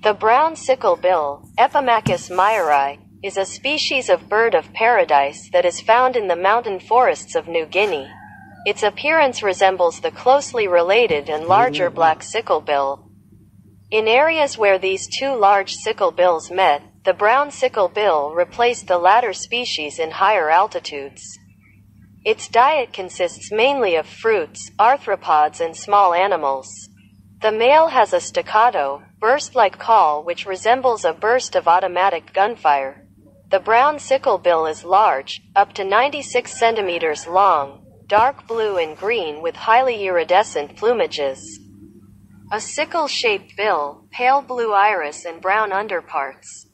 The brown sicklebill, Epimachus meyeri, is a species of bird of paradise that is found in the mountain forests of New Guinea. Its appearance resembles the closely related and larger black sicklebill. In areas where these two large sicklebills met, the brown sicklebill replaced the latter species in higher altitudes. Its diet consists mainly of fruits, arthropods, and small animals. The male has a staccato, burst-like call which resembles a burst of automatic gunfire. The brown sicklebill is large, up to 96 centimeters long, dark blue and green with highly iridescent plumages. A sickle-shaped bill, pale blue iris and brown underparts.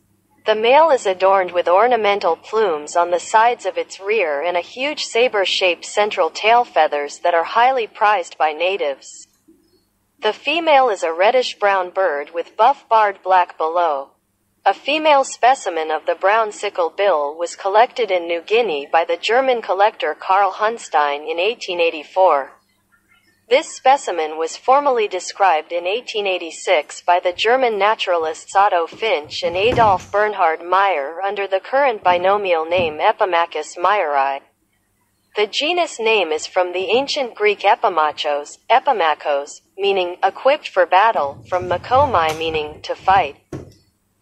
The male is adorned with ornamental plumes on the sides of its rear and a huge sabre-shaped central tail feathers that are highly prized by natives. The female is a reddish-brown bird with buff-barred black below. A female specimen of the brown sicklebill was collected in New Guinea by the German collector Karl Hunstein in 1884. This specimen was formally described in 1886 by the German naturalists Otto Finch and Adolf Bernhard Meyer under the current binomial name Epimachus meyeri. The genus name is from the ancient Greek Epimachos, Epimachos, meaning equipped for battle, from makomai meaning to fight.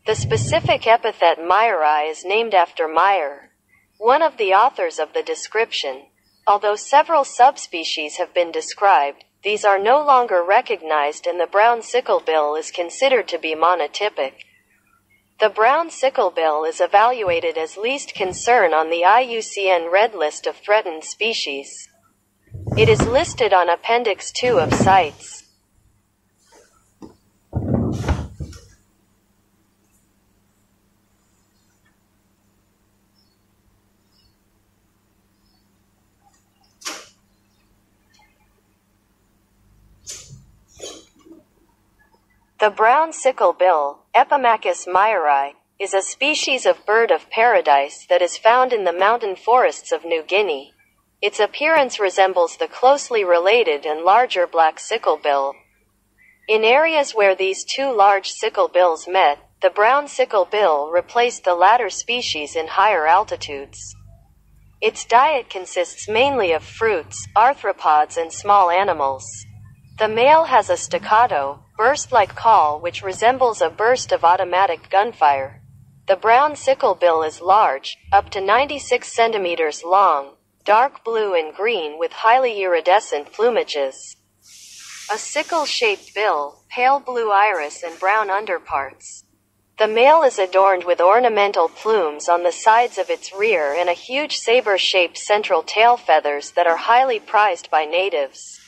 The specific epithet meyeri is named after Meyer, one of the authors of the description. Although several subspecies have been described, these are no longer recognized and the brown sicklebill is considered to be monotypic. The brown sicklebill is evaluated as least concern on the IUCN Red List of Threatened Species. It is listed on Appendix 2 of CITES. The brown sicklebill, Epimachus meyeri, is a species of bird of paradise that is found in the mountain forests of New Guinea. Its appearance resembles the closely related and larger black sicklebill. In areas where these two large sicklebills met, the brown sicklebill replaced the latter species in higher altitudes. Its diet consists mainly of fruits, arthropods, and small animals. The male has a staccato, burst-like call which resembles a burst of automatic gunfire. The brown sicklebill is large, up to 96 centimeters long, dark blue and green with highly iridescent plumages. A sickle-shaped bill, pale blue iris and brown underparts. The male is adorned with ornamental plumes on the sides of its rear and a huge sabre-shaped central tail feathers that are highly prized by natives.